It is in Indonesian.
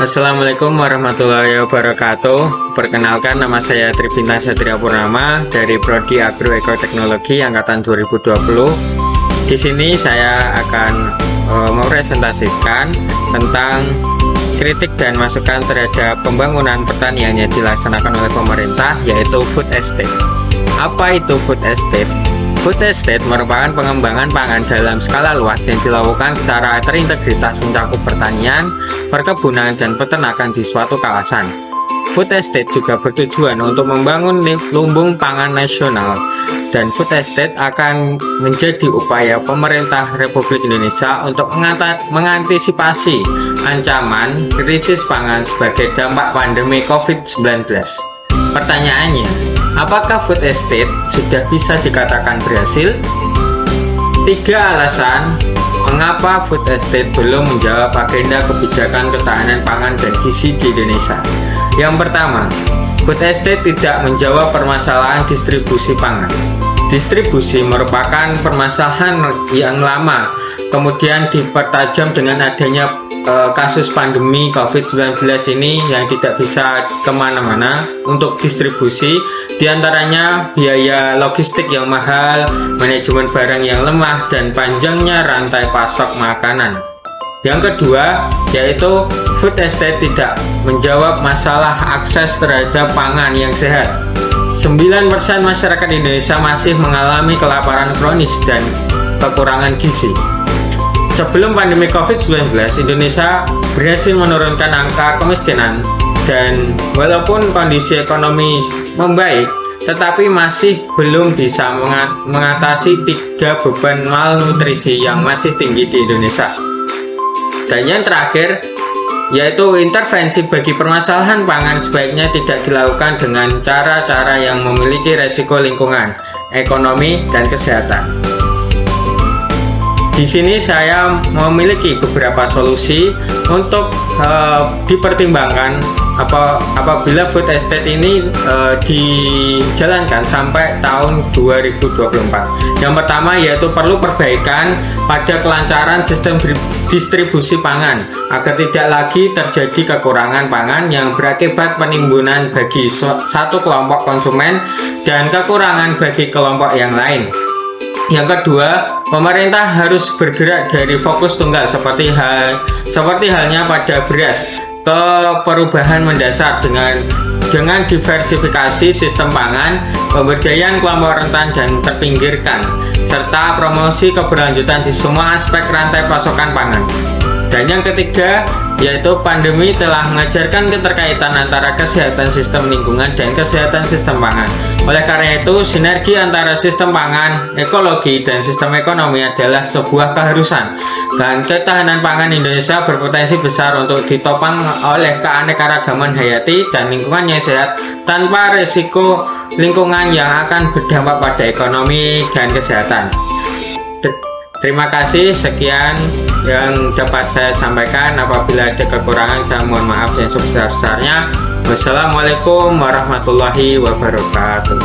Assalamualaikum warahmatullahi wabarakatuh. Perkenalkan, nama saya Tribintang Satria Purnama dari Prodi Agroekoteknologi angkatan 2020. Di sini saya akan mempresentasikan tentang kritik dan masukan terhadap pembangunan pertanian yang dilaksanakan oleh pemerintah, yaitu food estate. Apa itu food estate? Food estate merupakan pengembangan pangan dalam skala luas yang dilakukan secara terintegritas mencakup pertanian, perkebunan, dan peternakan di suatu kawasan. Food estate juga bertujuan untuk membangun lumbung pangan nasional, dan food estate akan menjadi upaya pemerintah Republik Indonesia untuk mengantisipasi ancaman krisis pangan sebagai dampak pandemi COVID-19. Pertanyaannya, apakah food estate sudah bisa dikatakan berhasil? 3 alasan mengapa food estate belum menjawab agenda kebijakan ketahanan pangan dan gizi di Indonesia. Yang pertama, food estate tidak menjawab permasalahan distribusi pangan. Distribusi merupakan permasalahan yang lama, kemudian dipertajam dengan adanya kasus pandemi COVID-19 ini yang tidak bisa kemana-mana untuk distribusi, diantaranya biaya logistik yang mahal, manajemen barang yang lemah, dan panjangnya rantai pasok makanan. Yang kedua, yaitu food estate tidak menjawab masalah akses terhadap pangan yang sehat. 9% masyarakat Indonesia masih mengalami kelaparan kronis dan kekurangan gizi. Sebelum pandemi COVID-19, Indonesia berhasil menurunkan angka kemiskinan, dan walaupun kondisi ekonomi membaik, tetapi masih belum bisa mengatasi 3 beban malnutrisi yang masih tinggi di Indonesia. Dan yang terakhir, yaitu intervensi bagi permasalahan pangan sebaiknya tidak dilakukan dengan cara-cara yang memiliki resiko lingkungan, ekonomi, dan kesehatan. Di sini saya memiliki beberapa solusi untuk dipertimbangkan apabila food estate ini dijalankan sampai tahun 2024. Yang pertama, yaitu perlu perbaikan pada kelancaran sistem distribusi pangan agar tidak lagi terjadi kekurangan pangan yang berakibat penimbunan bagi satu kelompok konsumen dan kekurangan bagi kelompok yang lain. Yang kedua, pemerintah harus bergerak dari fokus tunggal seperti halnya pada beras ke perubahan mendasar dengan diversifikasi sistem pangan, pemberdayaan kelompok rentan dan terpinggirkan, serta promosi keberlanjutan di semua aspek rantai pasokan pangan. Dan yang ketiga, yaitu pandemi telah mengajarkan keterkaitan antara kesehatan sistem lingkungan dan kesehatan sistem pangan. Oleh karena itu, sinergi antara sistem pangan, ekologi, dan sistem ekonomi adalah sebuah keharusan. Dan ketahanan pangan Indonesia berpotensi besar untuk ditopang oleh keanekaragaman hayati dan lingkungan yang sehat tanpa risiko lingkungan yang akan berdampak pada ekonomi dan kesehatan. Terima kasih, sekian yang dapat saya sampaikan. Apabila ada kekurangan, saya mohon maaf yang sebesar-besarnya. Wassalamualaikum warahmatullahi wabarakatuh.